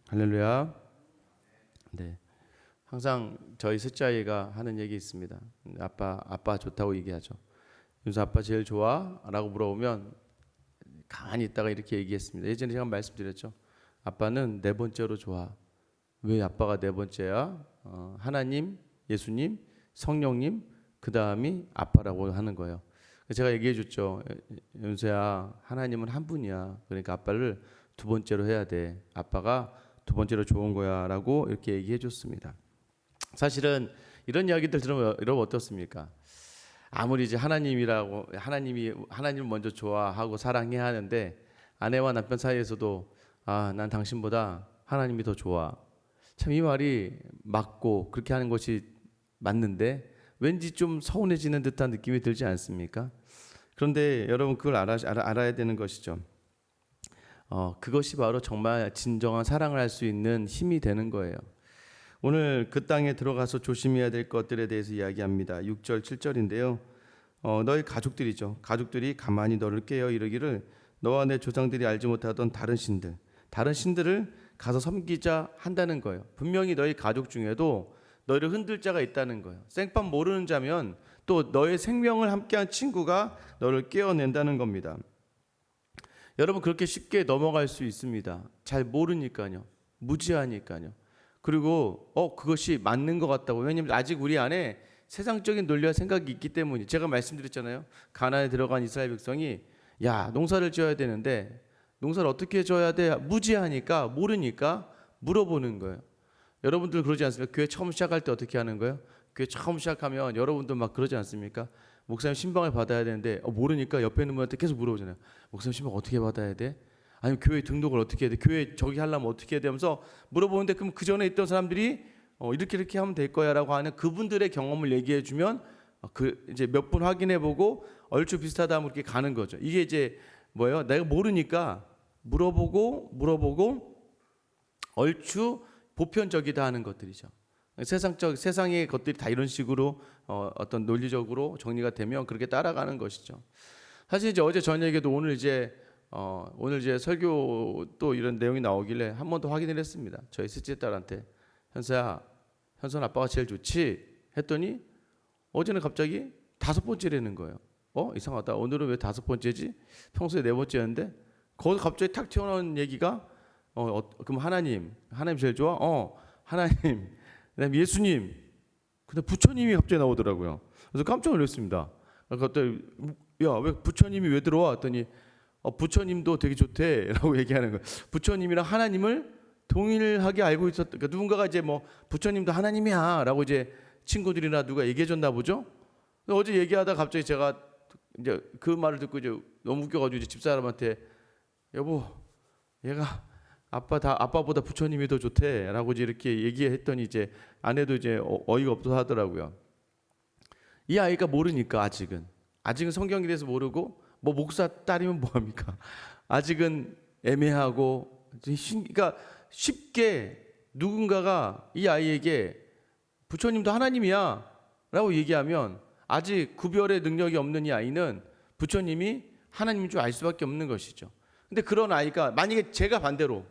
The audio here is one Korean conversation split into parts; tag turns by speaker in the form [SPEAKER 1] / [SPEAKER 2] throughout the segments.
[SPEAKER 1] 할렐루야. 네. 항상 저희 셋째 아이가 하는 얘기 있습니다. 아빠 좋다고 얘기하죠. 요새 아빠 제일 좋아? 라고 물어보면 가만히 있다가 이렇게 얘기했습니다. 예전에 제가 말씀드렸죠. 아빠는 네 번째로 좋아. 왜 아빠가 네 번째야? 하나님, 예수님, 성령님, 그 다음이 아빠라고 하는 거예요. 제가 얘기해 줬죠. 연수야, 하나님은 한 분이야. 그러니까 아빠를 두 번째로 해야 돼. 아빠가 두 번째로 좋은 거야 라고 이렇게 얘기해 줬습니다. 사실은 이런 이야기들 들으면 여러분 어떻습니까? 아무리 이제 하나님을 먼저 좋아하고 사랑해야 하는데 아내와 남편 사이에서도 난 당신보다 하나님이 더 좋아. 참 이 말이 맞고 그렇게 하는 것이 맞는데 왠지 좀 서운해지는 듯한 느낌이 들지 않습니까? 그런데 여러분 그걸 알아야 되는 것이죠. 그것이 바로 정말 진정한 사랑을 할 수 있는 힘이 되는 거예요. 오늘 그 땅에 들어가서 조심해야 될 것들에 대해서 이야기합니다. 6절 7절인데요. 너희 가족들이죠. 가족들이 가만히 너를 깨어 이르기를 너와 내 조상들이 알지 못하던 다른 신들을 가서 섬기자 한다는 거예요. 분명히 너희 가족 중에도 너희를 흔들 자가 있다는 거예요. 생판 모르는 자면 또 너의 생명을 함께한 친구가 너를 깨어낸다는 겁니다. 여러분 그렇게 쉽게 넘어갈 수 있습니다. 잘 모르니까요. 무지하니까요. 그리고 그것이 맞는 것 같다고. 왜냐하면 아직 우리 안에 세상적인 논리와 생각이 있기 때문에 제가 말씀드렸잖아요. 가나안에 들어간 이스라엘 백성이 농사를 지어야 되는데 농사를 어떻게 지어야 돼? 무지하니까 모르니까 물어보는 거예요. 여러분들 그러지 않습니까? 교회 처음 시작할 때 어떻게 하는 거예요? 교회 처음 시작하면 여러분들 막 그러지 않습니까? 목사님 신방을 받아야 되는데 모르니까 옆에 있는 분한테 계속 물어보잖아요. 목사님 신방 어떻게 받아야 돼? 아니면 교회 등록을 어떻게 해야 돼? 교회 저기 하려면 어떻게 해야 돼? 하면서 물어보는데 그럼 그 전에 있던 사람들이 이렇게 하면 될 거야라고 하는 그분들의 경험을 얘기해 주면 이제 몇 분 확인해 보고 얼추 비슷하다 하면 이렇게 가는 거죠. 이게 이제 뭐예요? 내가 모르니까 물어보고 얼추 보편적이다 하는 것들이죠. 세상의 것들이 다 이런 식으로 어떤 논리적으로 정리가 되면 그렇게 따라가는 것이죠. 사실 이제 어제 저녁에도 오늘 이제 설교 또 이런 내용이 나오길래 한 번 더 확인을 했습니다. 저희 셋째 딸한테 현서는 아빠가 제일 좋지? 했더니 어제는 갑자기 5번째라는 거예요. 이상하다. 오늘은 왜 5번째지? 평소에 4번째였는데 거기서 갑자기 탁 튀어나온 얘기가 그럼 하나님 제일 좋아? 하나님, 그다음에 예수님, 그다음 부처님이 갑자기 나오더라고요. 그래서 깜짝 놀랐습니다. 갑자기 왜 부처님이 왜 들어와? 했더니 부처님도 되게 좋대라고 얘기하는 거예요. 부처님이랑 하나님을 동일하게 알고 있었다. 그러니까 누군가가 이제 부처님도 하나님이야라고 이제 친구들이나 누가 얘기해줬나 보죠. 어제 얘기하다 갑자기 제가 이제 그 말을 듣고 이제 너무 웃겨가지고 이제 집사람한테 여보, 얘가 아빠보다 부처님이 더 좋대라고 이제 이렇게 얘기했더니 이제 아내도 이제 어이가 없어 하더라고요. 이 아이가 모르니까 아직은 성경에 대해서 모르고 목사 딸이면 뭐 합니까? 아직은 애매하고 그러니까 쉽게 누군가가 이 아이에게 부처님도 하나님이야라고 얘기하면 아직 구별의 능력이 없는 이 아이는 부처님이 하나님인 줄 알 수밖에 없는 것이죠. 근데 그런 아이가 만약에 제가 반대로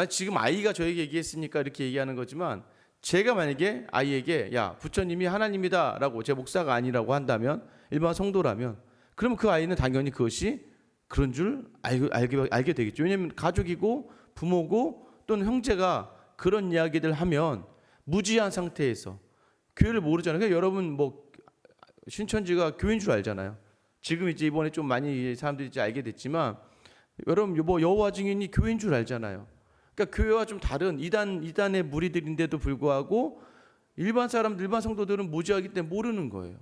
[SPEAKER 1] 지금 아이가 저에게 얘기했으니까 이렇게 얘기하는 거지만 제가 만약에 아이에게 부처님이 하나님이다라고 제 목사가 아니라고 한다면 일반 성도라면 그러면 그 아이는 당연히 그것이 그런 줄 알게 되겠죠. 왜냐하면 가족이고 부모고 또는 형제가 그런 이야기들 하면 무지한 상태에서 교회를 모르잖아요. 그러니까 여러분 신천지가 교회인 줄 알잖아요. 지금 이제 이번에 좀 많이 사람들이 이제 알게 됐지만 여러분 여호와 증인이 교회인 줄 알잖아요. 그러니까 교회와 좀 다른 이단의 무리들인데도 불구하고 일반 성도들은 무지하기 때문에 모르는 거예요.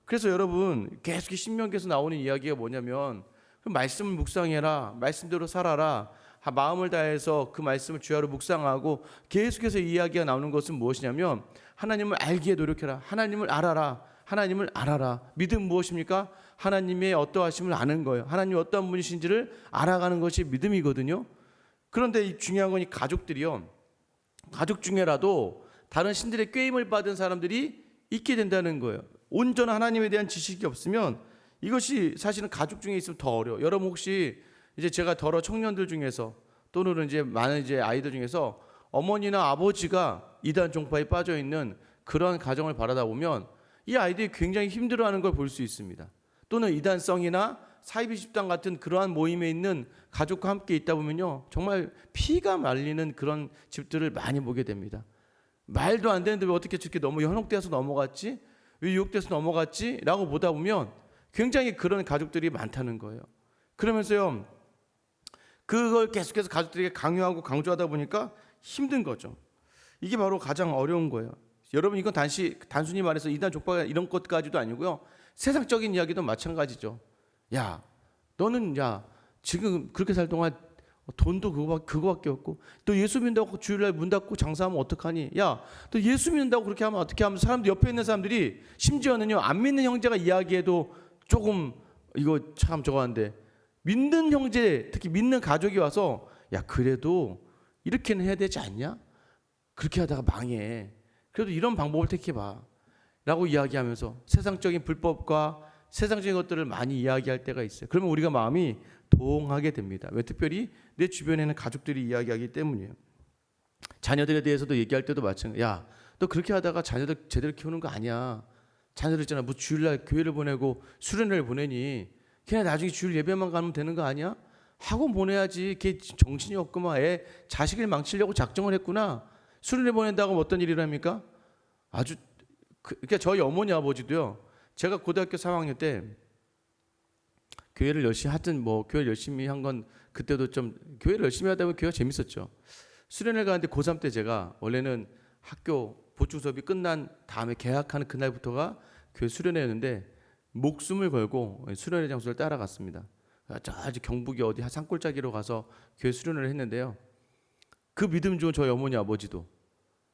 [SPEAKER 1] 그래서 여러분 계속 신명기에서 나오는 이야기가 뭐냐면 말씀을 묵상해라, 말씀대로 살아라, 마음을 다해서 그 말씀을 주야로 묵상하고 계속해서 이야기가 나오는 것은 무엇이냐면 하나님을 알기에 노력해라, 하나님을 알아라. 믿음 무엇입니까? 하나님의 어떠하심을 아는 거예요. 하나님이 어떠한 분이신지를 알아가는 것이 믿음이거든요. 그런데 이 중요한 건 이 가족들이요. 가족 중에라도 다른 신들의 꾀임을 받은 사람들이 있게 된다는 거예요. 온전한 하나님에 대한 지식이 없으면 이것이 사실은 가족 중에 있으면 더 어려워요. 여러분 혹시 이제 제가 청년들 중에서 또는 이제 많은 이제 아이들 중에서 어머니나 아버지가 이단 종파에 빠져 있는 그런 가정을 바라다 보면 이 아이들이 굉장히 힘들어하는 걸 볼 수 있습니다. 또는 이단성이나 사이비 집단 같은 그러한 모임에 있는 가족과 함께 있다 보면요, 정말 피가 말리는 그런 집들을 많이 보게 됩니다. 말도 안 되는데 왜 어떻게 저렇게 너무 현혹돼서 넘어갔지? 왜 유혹돼서 넘어갔지? 라고 보다 보면 굉장히 그런 가족들이 많다는 거예요. 그러면서요, 그걸 계속해서 가족들에게 강요하고 강조하다 보니까 힘든 거죠. 이게 바로 가장 어려운 거예요. 여러분, 이건 단순히 말해서 이단 족파 이런 것까지도 아니고요, 세상적인 이야기도 마찬가지죠. 야, 너는 지금 그렇게 살 동안 돈도 그거밖에 없고, 또 예수 믿는다고 주일날 문 닫고 장사하면 어떡하니? 야, 또 예수 믿는다고 그렇게 하면 어떻게 하면 사람들 옆에 있는 사람들이 심지어는요, 안 믿는 형제가 이야기해도 조금 이거 참 저거 한데, 믿는 형제, 특히 믿는 가족이 와서 야, 그래도 이렇게는 해야 되지 않냐? 그렇게 하다가 망해. 그래도 이런 방법을 택해봐 라고 이야기하면서 세상적인 불법과 세상적인 것들을 많이 이야기할 때가 있어요. 그러면 우리가 마음이 동하게 됩니다. 왜? 특별히 내 주변에는 가족들이 이야기하기 때문이에요. 자녀들에 대해서도 얘기할 때도 마찬가지야. 야, 너 그렇게 하다가 자녀들 제대로 키우는 거 아니야. 자녀들 있잖아, 뭐 주일날 교회를 보내고 수련회를 보내니 걔네 나중에 주일 예배만 가면 되는 거 아니야? 학원 보내야지. 걔 정신이 없구만. 애 자식을 망치려고 작정을 했구나. 수련회 보낸다고 하면 어떤 일이랍니까? 아주 그러니까 저희 어머니 아버지도요, 제가 고등학교 3학년 때 교회를 열심히 하든 뭐 교회 열심히 한 건 그때도 좀 교회를 열심히 하다 보면 교회가 재밌었죠. 수련회 가는데 고3 때 제가 원래는 학교 보충 수업이 끝난 다음에 개학하는 그날부터가 교회 수련회였는데 목숨을 걸고 수련회 장소를 따라갔습니다. 아주 경북이 어디 한 산골짜기로 가서 교회 수련회를 했는데요. 그 믿음 좋은 저희 어머니 아버지도,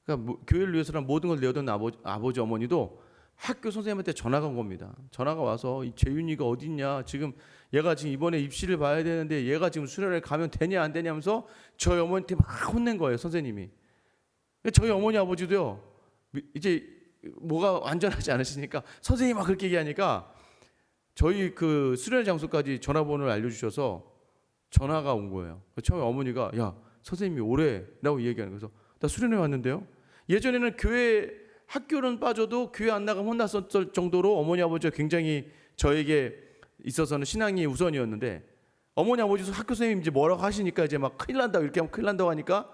[SPEAKER 1] 그러니까 교회를 위해서란 모든 걸 내어둔 아버지 어머니도 학교 선생님한테 전화가 온 겁니다. 전화가 와서 이 재윤이가 어디 있냐, 지금 얘가 지금 이번에 입시를 봐야 되는데 얘가 지금 수련회 가면 되냐 안 되냐면서 저희 어머니한테 막 혼낸 거예요, 선생님이. 저희 어머니 아버지도요, 이제 뭐가 완전하지 않으시니까 선생님이 막 그렇게 얘기하니까 저희 그 수련회 장소까지 전화번호를 알려주셔서 전화가 온 거예요. 처음에 어머니가 야, 선생님이 오래라고 얘기하는 거예요. 그래서 나 수련회 왔는데요. 예전에는 교회 학교는 빠져도 교회 안 나가면 혼났었을 정도로 어머니 아버지가 굉장히 저에게 있어서는 신앙이 우선이었는데, 어머니 아버지도 학교 선생님 이제 뭐라고 하시니까 이제 막 큰일 난다고, 이렇게 하면 큰일 난다고 하니까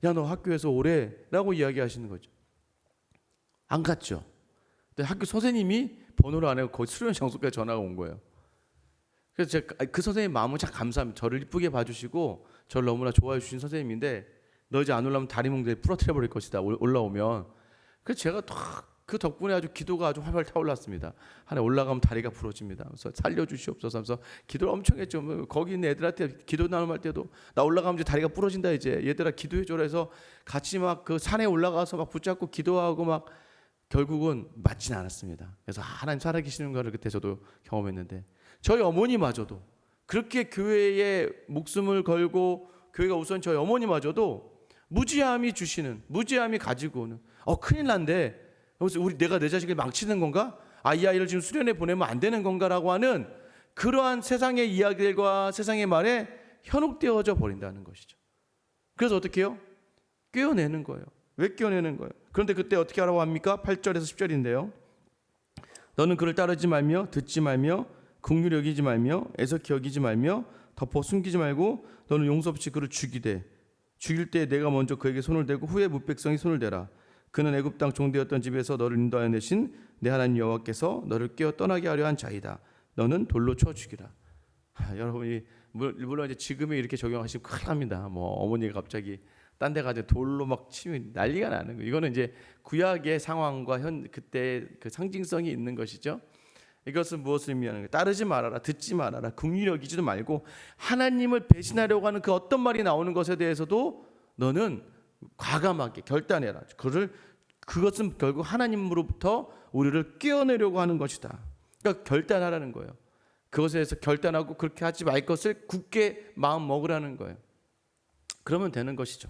[SPEAKER 1] 야, 너 학교에서 오래라고 이야기하시는 거죠. 안 갔죠. 근데 학교 선생님이 번호를 안 해고 거기 수련 장소까지 전화가 온 거예요. 그래서 제가 그 선생님 마음은 참 감사합니다. 저를 이쁘게 봐주시고 저를 너무나 좋아해 주신 선생님인데, 너 이제 안 올라오면 다리 뭉개 부러뜨려 버릴 것이다, 올라오면. 그래서 제가 그 덕분에 아주 기도가 아주 활발 타올랐습니다. 하나 올라가면 다리가 부러집니다. 그래서 살려주시옵소서 하면서 기도를 엄청 했죠. 거기 있는 애들한테 기도 나눔할 때도 나 올라가면 이제 다리가 부러진다, 이제 얘들아 기도해줘라 해서 같이 막 그 산에 올라가서 막 붙잡고 기도하고 막 결국은 맞지는 않았습니다. 그래서 하나님 살아계시는 것을 그때 저도 경험했는데, 저희 어머니마저도 그렇게 교회에 목숨을 걸고 교회가 우선 저희 어머니마저도 무지함이 주시는, 무지함이 가지고 오는, 큰일 난데 그래서 내가 내 자식을 망치는 건가? 이 아이를 지금 수련회 보내면 안 되는 건가라고 하는 그러한 세상의 이야기들과 세상의 말에 현혹되어져 버린다는 것이죠. 그래서 어떻게 해요? 꿰어내는 거예요. 왜 꿰어내는 거예요? 그런데 그때 어떻게 하라고 합니까? 8절에서 10절인데요. 너는 그를 따르지 말며 듣지 말며 긍휼히 여기지 말며 애석히 여기지 말며 덮어 숨기지 말고 너는 용서 없이 그를 죽이되 죽일 때 내가 먼저 그에게 손을 대고 후에 뭇백성이 손을 대라. 그는 애굽 땅 종되었던 집에서 너를 인도하여 내신 내 하나님 여호와께서 너를 깨어 떠나게 하려 한 자이다. 너는 돌로 쳐 죽이라. 여러분이 물론 이제 지금에 이렇게 적용하시면 큰일 납니다. 뭐 어머니가 갑자기 딴 데 가서 돌로 막 치면 난리가 나는 거예요. 이거는 이제 구약의 상황과 그때 그 상징성이 있는 것이죠. 이것은 무엇을 의미하는 거예요? 따르지 말아라, 듣지 말아라, 긍휼히 여기지도 말고 하나님을 배신하려고 하는 그 어떤 말이 나오는 것에 대해서도 너는 과감하게 결단해라. 그것은 결국 하나님으로부터 우리를 끼워내려고 하는 것이다. 그러니까 결단하라는 거예요. 그것에 대해서 결단하고 그렇게 하지 말 것을 굳게 마음 먹으라는 거예요. 그러면 되는 것이죠.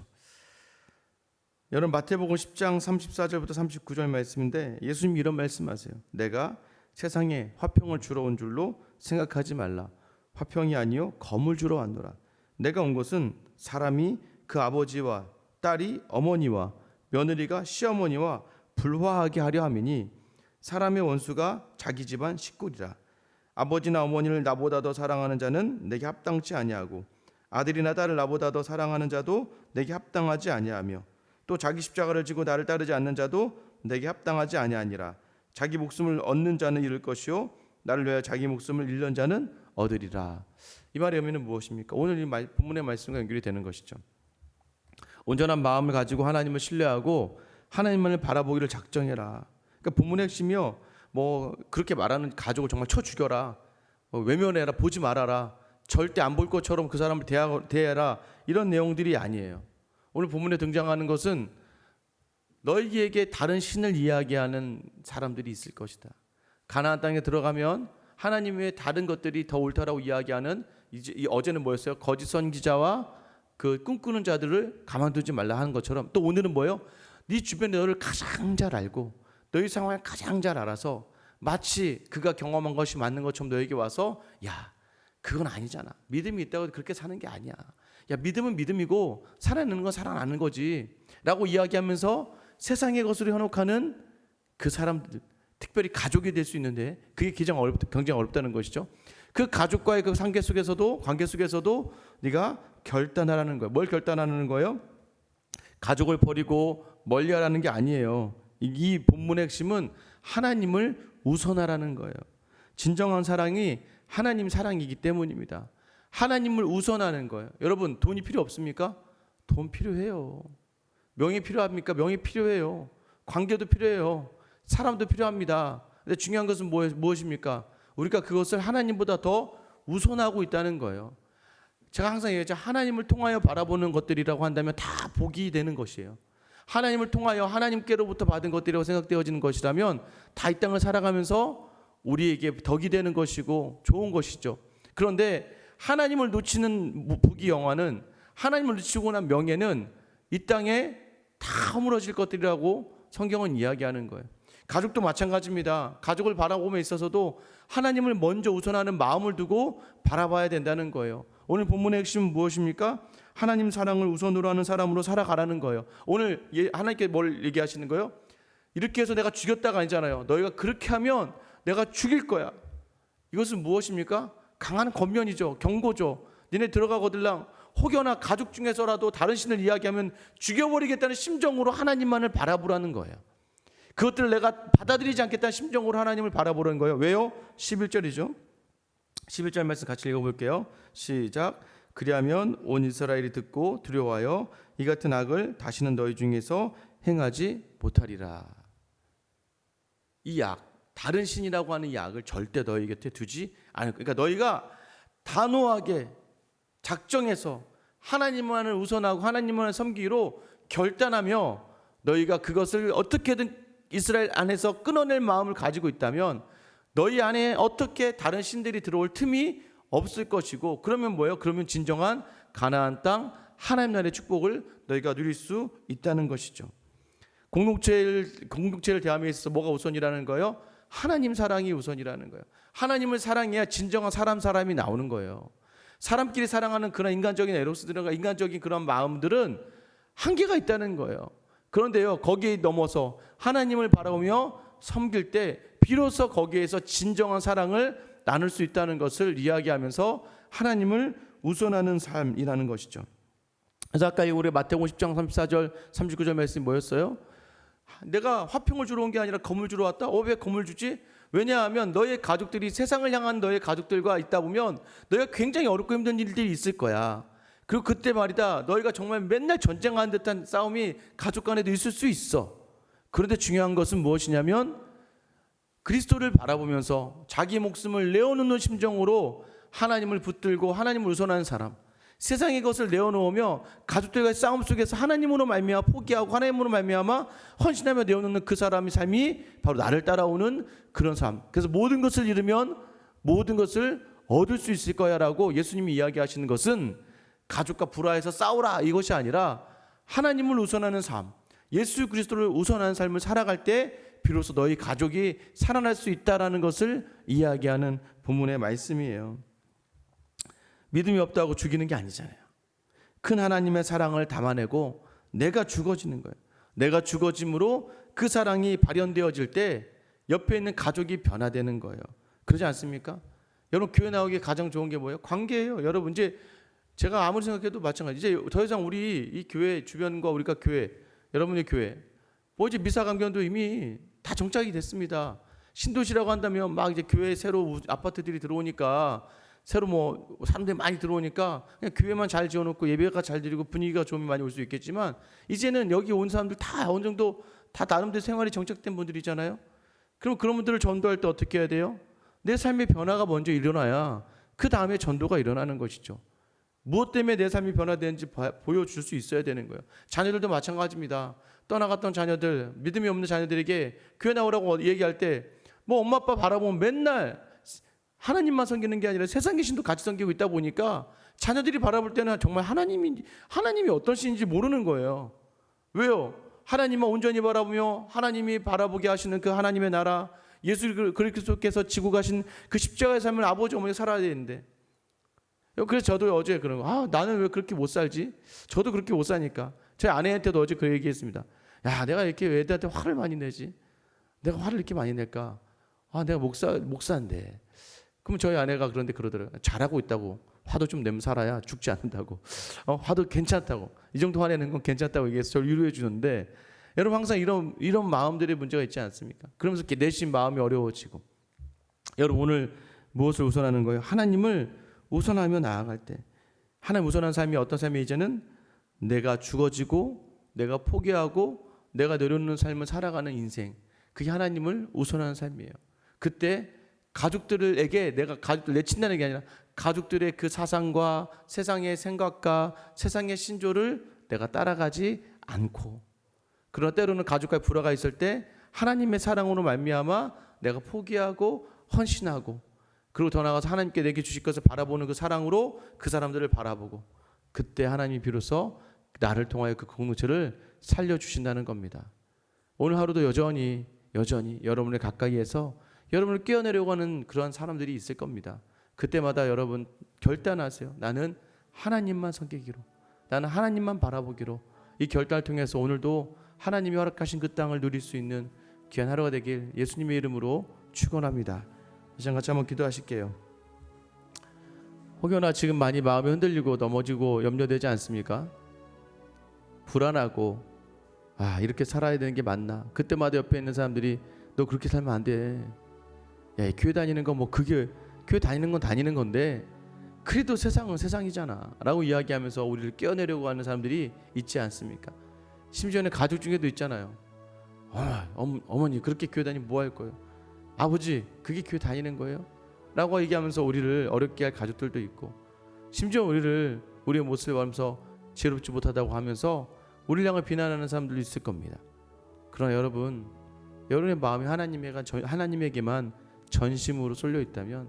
[SPEAKER 1] 여러분, 마태복음 10장 34절부터 39절 말씀인데 예수님이 이런 말씀하세요. 내가 세상에 화평을 주러 온 줄로 생각하지 말라. 화평이 아니요 검을 주러 왔노라. 내가 온 것은 사람이 그 아버지와 딸이 어머니와 며느리가 시어머니와 불화하게 하려 함이니 사람의 원수가 자기 집안 식구리라. 아버지나 어머니를 나보다 더 사랑하는 자는 내게 합당치 아니하고 아들이나 딸을 나보다 더 사랑하는 자도 내게 합당하지 아니하며 또 자기 십자가를 지고 나를 따르지 않는 자도 내게 합당하지 아니하니라. 자기 목숨을 얻는 자는 잃을 것이요 나를 위하여 자기 목숨을 잃는 자는 얻으리라. 이 말의 의미는 무엇입니까? 오늘 이 본문의 말씀과 연결이 되는 것이죠. 온전한 마음을 가지고 하나님을 신뢰하고 하나님만을 바라보기를 작정해라. 그러니까 본문의 핵심이요, 뭐 그렇게 말하는 가족을 정말 쳐 죽여라, 외면해라, 보지 말아라, 절대 안 볼 것처럼 그 사람을 대해라, 이런 내용들이 아니에요. 오늘 본문에 등장하는 것은 너희에게 다른 신을 이야기하는 사람들이 있을 것이다. 가나안 땅에 들어가면 하나님 외에 다른 것들이 더 옳다라고 이야기하는, 어제는 뭐였어요? 거짓 선지자와 그 꿈꾸는 자들을 가만두지 말라 하는 것처럼, 또 오늘은 뭐예요? 네 주변에 너를 가장 잘 알고 너희 상황을 가장 잘 알아서 마치 그가 경험한 것이 맞는 것처럼 너에게 와서, 야, 그건 아니잖아, 믿음이 있다고 그렇게 사는 게 아니야, 야, 믿음은 믿음이고 살아내는 건 살아나는 거지 라고 이야기하면서 세상의 것으로 현혹하는 그 사람들, 특별히 가족이 될 수 있는데 그게 굉장히 어렵다는 것이죠. 그 가족과의 그 관계 속에서도 네가 결단하라는 거예요. 뭘 결단하는 거예요? 가족을 버리고 멀리하라는 게 아니에요. 이 본문의 핵심은 하나님을 우선하라는 거예요. 진정한 사랑이 하나님 사랑이기 때문입니다. 하나님을 우선하는 거예요. 여러분, 돈이 필요 없습니까? 돈 필요해요. 명예 필요합니까? 명예 필요해요. 관계도 필요해요. 사람도 필요합니다. 근데 중요한 것은 무엇입니까? 우리가 그것을 하나님보다 더 우선하고 있다는 거예요. 제가 항상 얘기하죠. 하나님을 통하여 바라보는 것들이라고 한다면 다 복이 되는 것이에요. 하나님을 통하여 하나님께로부터 받은 것들이라고 생각되어지는 것이라면 다 이 땅을 살아가면서 우리에게 덕이 되는 것이고 좋은 것이죠. 그런데 하나님을 놓치는 부귀영화는, 하나님을 놓치고 난 명예는 이 땅에 다 허물어질 것들이라고 성경은 이야기하는 거예요. 가족도 마찬가지입니다. 가족을 바라봄에 있어서도 하나님을 먼저 우선하는 마음을 두고 바라봐야 된다는 거예요. 오늘 본문의 핵심은 무엇입니까? 하나님 사랑을 우선으로 하는 사람으로 살아가라는 거예요. 오늘 하나님께 뭘 얘기하시는 거예요? 이렇게 해서 내가 죽였다가 아니잖아요. 너희가 그렇게 하면 내가 죽일 거야. 이것은 무엇입니까? 강한 권면이죠. 경고죠. 니네 들어가거들랑 혹여나 가족 중에서라도 다른 신을 이야기하면 죽여버리겠다는 심정으로 하나님만을 바라보라는 거예요. 그것들을 내가 받아들이지 않겠다는 심정으로 하나님을 바라보라는 거예요. 왜요? 11절이죠. 11절 말씀 같이 읽어볼게요. 시작. 그리하면 온 이스라엘이 듣고 두려워하여 이 같은 악을 다시는 너희 중에서 행하지 못하리라. 이 악, 다른 신이라고 하는 이 악을 절대 너희 곁에 두지 않을 거예요. 그러니까 너희가 단호하게 작정해서 하나님만을 우선하고 하나님만을 섬기기로 결단하며 너희가 그것을 어떻게든 이스라엘 안에서 끊어낼 마음을 가지고 있다면 너희 안에 어떻게 다른 신들이 들어올 틈이 없을 것이고, 그러면 뭐예요? 그러면 진정한 가나안 땅 하나님 나라의 축복을 너희가 누릴 수 있다는 것이죠. 공동체를 대함에 있어서 뭐가 우선이라는 거예요? 하나님 사랑이 우선이라는 거예요. 하나님을 사랑해야 진정한 사람이 나오는 거예요. 사람끼리 사랑하는 그런 인간적인 에로스들과 인간적인 그런 마음들은 한계가 있다는 거예요. 그런데요, 거기에 넘어서 하나님을 바라보며 섬길 때 비로소 거기에서 진정한 사랑을 나눌 수 있다는 것을 이야기하면서 하나님을 우선하는 삶이라는 것이죠. 그래서 아까 우리 마태복음 10장 34절 39절 말씀이 뭐였어요? 내가 화평을 주러 온 게 아니라 검을 주러 왔다? 왜 검을 주지? 왜냐하면 너의 가족들이, 세상을 향한 너의 가족들과 있다 보면 너희가 굉장히 어렵고 힘든 일들이 있을 거야. 그리고 그때 말이다, 너희가 정말 맨날 전쟁하는 듯한 싸움이 가족 간에도 있을 수 있어. 그런데 중요한 것은 무엇이냐면 그리스도를 바라보면서 자기 목숨을 내어놓는 심정으로 하나님을 붙들고 하나님을 우선하는 사람, 세상의 것을 내어놓으며 가족들과의 싸움 속에서 하나님으로 말미암아 포기하고 하나님으로 말미암아 헌신하며 내어놓는 그 사람의 삶이 바로 나를 따라오는 그런 삶. 그래서 모든 것을 잃으면 모든 것을 얻을 수 있을 거야 라고 예수님이 이야기하시는 것은 가족과 불화해서 싸우라 이것이 아니라 하나님을 우선하는 삶, 예수 그리스도를 우선하는 삶을 살아갈 때 비로소 너희 가족이 살아날 수 있다라는 것을 이야기하는 본문의 말씀이에요. 믿음이 없다고 죽이는 게 아니잖아요. 큰 하나님의 사랑을 담아내고 내가 죽어지는 거예요. 내가 죽어짐으로 그 사랑이 발현되어질 때 옆에 있는 가족이 변화되는 거예요. 그러지 않습니까? 여러분, 교회 나오기 가장 좋은 게 뭐예요? 관계예요. 여러분, 이제 제가 아무리 생각해도 마찬가지. 이제 더 이상 우리 이 교회 주변과 우리가 교회, 여러분의 교회, 뭐 이제 미사관계도 이미 다 정착이 됐습니다. 신도시라고 한다면 막 이제 교회에 새로 아파트들이 들어오니까, 새로 뭐 사람들이 많이 들어오니까 그냥 교회만 잘 지어놓고 예배가 잘 드리고 분위기가 좀 많이 올 수 있겠지만, 이제는 여기 온 사람들 다 어느 정도 다 나름대로 생활이 정착된 분들이잖아요. 그럼 그런 분들을 전도할 때 어떻게 해야 돼요? 내 삶의 변화가 먼저 일어나야 그 다음에 전도가 일어나는 것이죠. 무엇 때문에 내 삶이 변화되는지 보여줄 수 있어야 되는 거예요. 자녀들도 마찬가지입니다. 떠나갔던 자녀들, 믿음이 없는 자녀들에게 교회 나오라고 얘기할 때 뭐 엄마 아빠 바라보면 맨날 하나님만 섬기는 게 아니라 세상 귀신도 같이 섬기고 있다 보니까 자녀들이 바라볼 때는 정말 하나님이 어떤 신인지 모르는 거예요. 왜요? 하나님만 온전히 바라보며 하나님이 바라보게 하시는 그 하나님의 나라, 예수 그리스도께서 지고 가신 그 십자가의 삶을 아버지 어머니가 살아야 되는데, 그래서 저도 어제 그런 거, 나는 왜 그렇게 못 살지? 저도 그렇게 못 사니까 제 아내한테도 어제 그 얘기했습니다. 야, 내가 이렇게 애들한테 화를 많이 내지? 내가 화를 이렇게 많이 낼까? 내가 목사인데. 그럼 저희 아내가 그런데 그러더라고요. 잘하고 있다고. 화도 좀 내면 살아야 죽지 않는다고. 화도 괜찮다고. 이 정도 화내는 건 괜찮다고 얘기해서 저를 위로해 주는데, 여러분 항상 이런 마음들의 문제가 있지 않습니까? 그러면서 내심 마음이 어려워지고. 여러분, 오늘 무엇을 우선하는 거예요? 하나님을 우선하며 나아갈 때, 하나님 우선한 삶이 어떤 삶이, 이제는 내가 죽어지고 내가 포기하고 내가 내려놓는 삶을 살아가는 인생, 그게 하나님을 우선하는 삶이에요. 그때 가족들에게 내가 가족들 내친다는 게 아니라 가족들의 그 사상과 세상의 생각과 세상의 신조를 내가 따라가지 않고, 그러나 때로는 가족과의 불화가 있을 때 하나님의 사랑으로 말미암아 내가 포기하고 헌신하고, 그리고 더 나아가서 하나님께 내게 주실 것을 바라보는 그 사랑으로 그 사람들을 바라보고, 그때 하나님이 비로소 나를 통하여 그 공동체를 살려주신다는 겁니다. 오늘 하루도 여전히 여러분을 가까이에서 여러분을 깨어내려고 하는 그러한 사람들이 있을 겁니다. 그때마다 여러분 결단하세요. 나는 하나님만 섬기기로, 나는 하나님만 바라보기로. 이 결단을 통해서 오늘도 하나님이 허락하신 그 땅을 누릴 수 있는 귀한 하루가 되길 예수님의 이름으로 축원합니다. 이 시간 같이 한번 기도하실게요. 혹여나 지금 많이 마음이 흔들리고 넘어지고 염려되지 않습니까? 불안하고 이렇게 살아야 되는 게 맞나? 그때마다 옆에 있는 사람들이 너 그렇게 살면 안 돼. 야, 교회 다니는 건 뭐 그게 교회 다니는 건 다니는 건데 그래도 세상은 세상이잖아 라고 이야기하면서 우리를 깨어내려고 하는 사람들이 있지 않습니까? 심지어는 가족 중에도 있잖아요. 어머니 그렇게 교회 다니면 뭐 할 거예요? 아버지 그게 교회 다니는 거예요? 라고 얘기하면서 우리를 어렵게 할 가족들도 있고, 심지어 우리의 모습을 보면서 지혜롭지 못하다고 하면서 우리를 향해 비난하는 사람들도 있을 겁니다. 그러나 여러분의 마음이 하나님에게만 전심으로 쏠려 있다면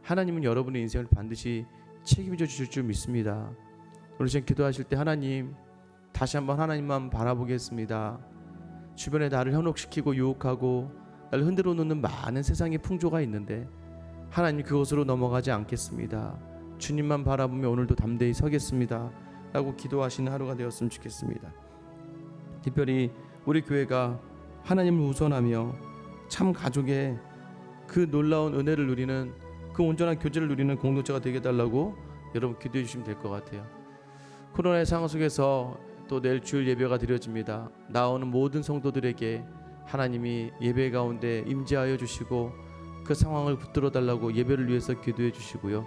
[SPEAKER 1] 하나님은 여러분의 인생을 반드시 책임져 주실 줄 믿습니다. 오늘 지금 기도하실 때 하나님, 다시 한번 하나님만 바라보겠습니다. 주변에 나를 현혹시키고 유혹하고 나를 흔들어 놓는 많은 세상의 풍조가 있는데 하나님 그것으로 넘어가지 않겠습니다. 주님만 바라보며 오늘도 담대히 서겠습니다 라고 기도하시는 하루가 되었으면 좋겠습니다. 특별히 우리 교회가 하나님을 우선하며 참 가족의 그 놀라운 은혜를 누리는, 그 온전한 교제를 누리는 공동체가 되게 해달라고 여러분 기도해 주시면 될 것 같아요. 코로나의 상황 속에서 또 내일 주일 예배가 드려집니다. 나오는 모든 성도들에게 하나님이 예배 가운데 임재하여 주시고 그 상황을 붙들어 달라고 예배를 위해서 기도해 주시고요.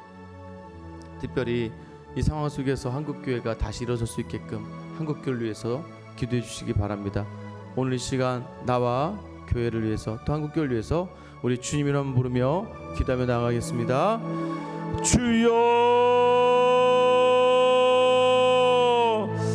[SPEAKER 1] 특별히 이 상황 속에서 한국교회가 다시 일어설 수 있게끔 한국교회를 위해서 기도해 주시기 바랍니다. 오늘 이 시간 나와 교회를 위해서 또 한국교회를 위해서 우리 주님 이름 부르며 기도하며 나가겠습니다. 주여